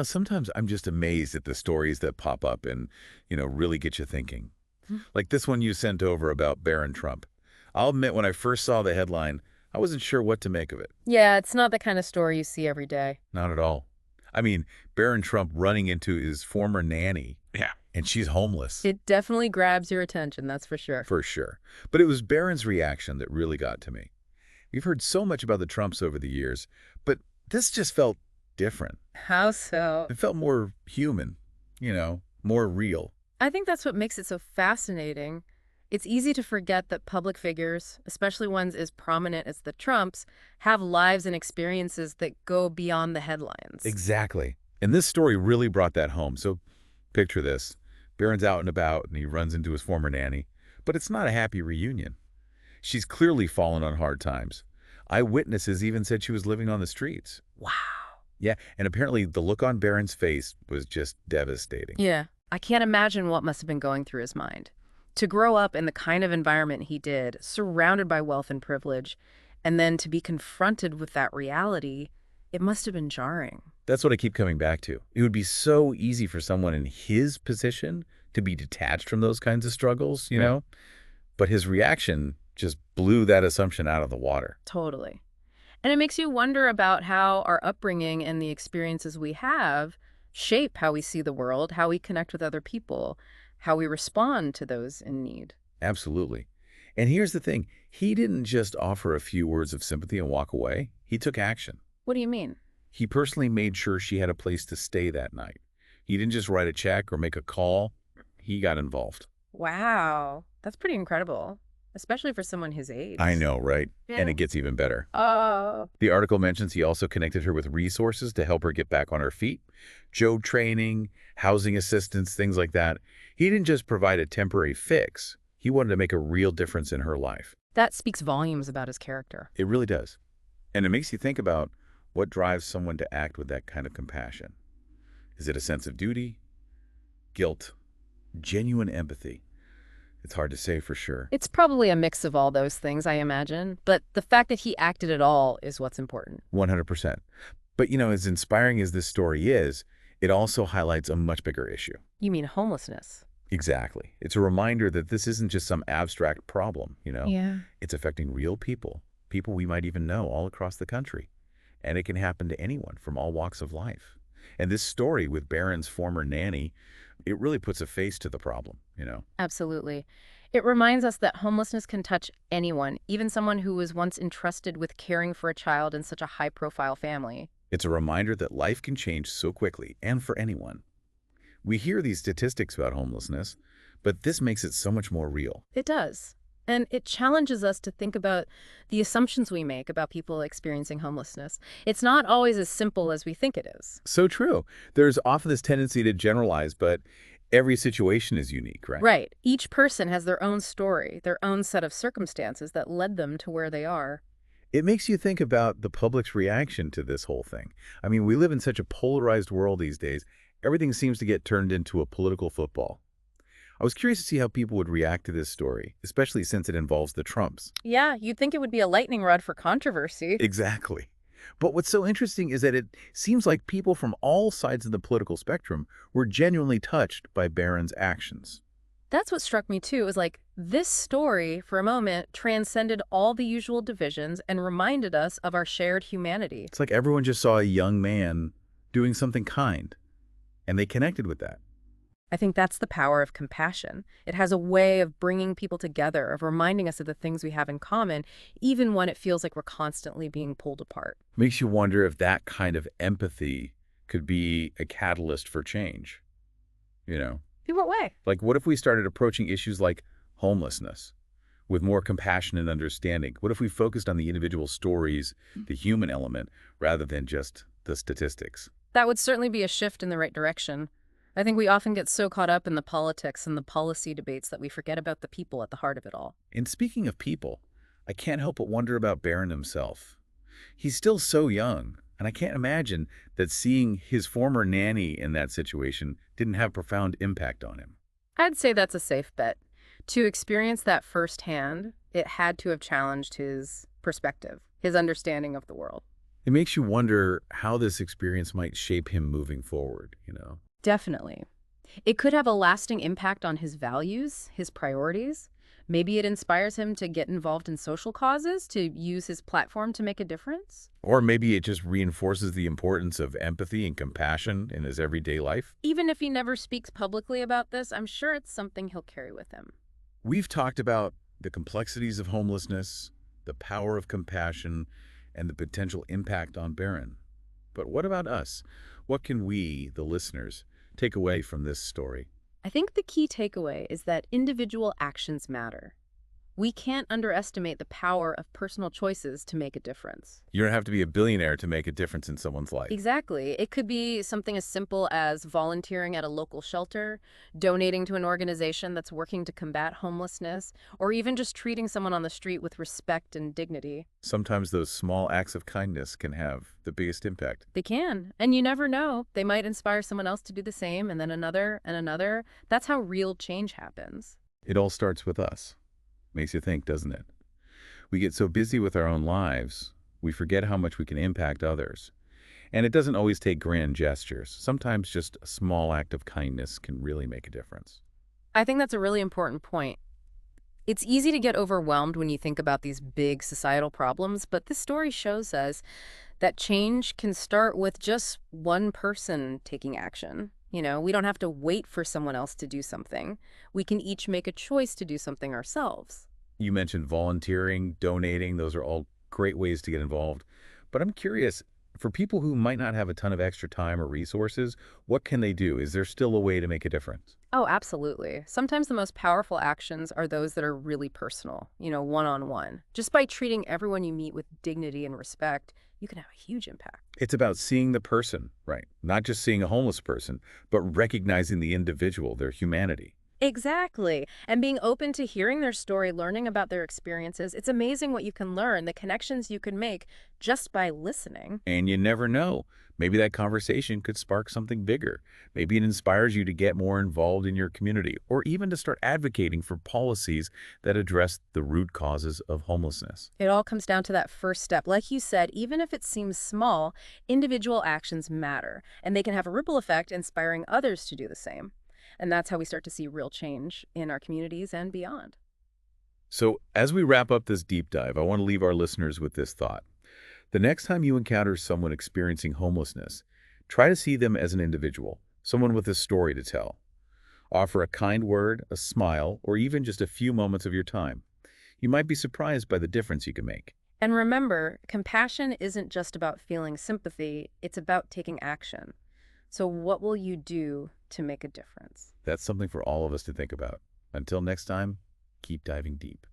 Sometimes I'm just amazed at the stories that pop up and, really get you thinking. Like this one you sent over about Barron Trump. I'll admit when I first saw the headline, I wasn't sure what to make of it. Yeah, it's not the kind of story you see every day. Not at all. I mean, Barron Trump running into his former nanny, Yeah. and she's homeless, It definitely grabs your attention, that's for sure. for sure. But it was Barron's reaction that really got to me. We've heard so much about the Trumps over the years, but this just felt different. How so? It felt more human, more real. I think that's what makes it so fascinating. It's easy to forget that public figures, especially ones as prominent as the Trumps, have lives and experiences that go beyond the headlines. Exactly. And this story really brought that home. So picture this. Barron's out and about, and he runs into his former nanny. But it's not a happy reunion. She's clearly fallen on hard times. Eyewitnesses even said she was living on the streets. Wow. Yeah, and apparently the look on Barron's face was just devastating. Yeah, I can't imagine what must have been going through his mind. To grow up in the kind of environment he did, surrounded by wealth and privilege, and then to be confronted with that reality, it must have been jarring. That's what I keep coming back to. It would be so easy for someone in his position to be detached from those kinds of struggles, you know? But his reaction just blew that assumption out of the water. Totally. And it makes you wonder about how our upbringing and the experiences we have shape how we see the world, how we connect with other people, how we respond to those in need. Absolutely. And here's the thing. He didn't just offer a few words of sympathy and walk away. He took action. What do you mean? He personally made sure she had a place to stay that night. He didn't just write a check or make a call. He got involved. Wow, that's pretty incredible, especially for someone his age. I know, right? Yeah. And it gets even better. Oh. The article mentions he also connected her with resources to help her get back on her feet, job training, housing assistance, things like that. He didn't just provide a temporary fix. He wanted to make a real difference in her life. That speaks volumes about his character. It really does. And it makes you think about what drives someone to act with that kind of compassion. Is it a sense of duty, guilt, genuine empathy? It's hard to say for sure. It's probably a mix of all those things, I imagine, but the fact that he acted at all is what's important. 100%. But, as inspiring as this story is, it also highlights a much bigger issue. You mean homelessness? Exactly. It's a reminder that this isn't just some abstract problem, Yeah. It's affecting real people, people we might even know all across the country. And it can happen to anyone from all walks of life. And this story with Barron's former nanny, it really puts a face to the problem. Absolutely. It reminds us that homelessness can touch anyone, even someone who was once entrusted with caring for a child in such a high-profile family. It's a reminder that life can change so quickly, and for anyone. We hear these statistics about homelessness, but this makes it so much more real. It does. And it challenges us to think about the assumptions we make about people experiencing homelessness. It's not always as simple as we think it is. So true. There's often this tendency to generalize, but every situation is unique, right? Right. Each person has their own story, their own set of circumstances that led them to where they are. It makes you think about the public's reaction to this whole thing. I mean, we live in such a polarized world these days. Everything seems to get turned into a political football. I was curious to see how people would react to this story, especially since it involves the Trumps. Yeah, you'd think it would be a lightning rod for controversy. Exactly. But what's so interesting is that it seems like people from all sides of the political spectrum were genuinely touched by Barron's actions. That's what struck me too, is like this story, for a moment, transcended all the usual divisions and reminded us of our shared humanity. It's like everyone just saw a young man doing something kind, and they connected with that. I think that's the power of compassion. It has a way of bringing people together, of reminding us of the things we have in common, even when it feels like we're constantly being pulled apart. Makes you wonder if that kind of empathy could be a catalyst for change. In what way? Like, what if we started approaching issues like homelessness with more compassion and understanding? What if we focused on the individual stories, the human element, rather than just the statistics? That would certainly be a shift in the right direction. I think we often get so caught up in the politics and the policy debates that we forget about the people at the heart of it all. And speaking of people, I can't help but wonder about Barron himself. He's still so young, and I can't imagine that seeing his former nanny in that situation didn't have profound impact on him. I'd say that's a safe bet. To experience that firsthand, it had to have challenged his perspective, his understanding of the world. It makes you wonder how this experience might shape him moving forward. Definitely. It could have a lasting impact on his values, his priorities. Maybe it inspires him to get involved in social causes, to use his platform to make a difference. Or maybe it just reinforces the importance of empathy and compassion in his everyday life. Even if he never speaks publicly about this, I'm sure it's something he'll carry with him. We've talked about the complexities of homelessness, the power of compassion, and the potential impact on Barron. But what about us? What can we, the listeners, take away from this story? I think the key takeaway is that individual actions matter. We can't underestimate the power of personal choices to make a difference. You don't have to be a billionaire to make a difference in someone's life. Exactly. It could be something as simple as volunteering at a local shelter, donating to an organization that's working to combat homelessness, or even just treating someone on the street with respect and dignity. Sometimes those small acts of kindness can have the biggest impact. They can, and you never know. They might inspire someone else to do the same, and then another and another. That's how real change happens. It all starts with us. Makes you think, doesn't it? We get so busy with our own lives, we forget how much we can impact others. And it doesn't always take grand gestures. Sometimes just a small act of kindness can really make a difference. I think that's a really important point. It's easy to get overwhelmed when you think about these big societal problems, but this story shows us that change can start with just one person taking action. We don't have to wait for someone else to do something. We can each make a choice to do something ourselves. You mentioned volunteering, donating, those are all great ways to get involved. But I'm curious, for people who might not have a ton of extra time or resources, what can they do? Is there still a way to make a difference? Oh, absolutely. Sometimes the most powerful actions are those that are really personal, one-on-one. Just by treating everyone you meet with dignity and respect, you can have a huge impact. It's about seeing the person, right? Not just seeing a homeless person, but recognizing the individual, their humanity. Exactly. And being open to hearing their story, learning about their experiences. It's amazing what you can learn, the connections you can make just by listening. And you never know. Maybe that conversation could spark something bigger. Maybe it inspires you to get more involved in your community, or even to start advocating for policies that address the root causes of homelessness. It all comes down to that first step. Like you said, even if it seems small, individual actions matter, and they can have a ripple effect, inspiring others to do the same. And that's how we start to see real change in our communities and beyond. So, as we wrap up this deep dive, I want to leave our listeners with this thought. The next time you encounter someone experiencing homelessness, try to see them as an individual, someone with a story to tell. Offer a kind word, a smile, or even just a few moments of your time. You might be surprised by the difference you can make. And remember, compassion isn't just about feeling sympathy, it's about taking action. So what will you do to make a difference? That's something for all of us to think about. Until next time, keep diving deep.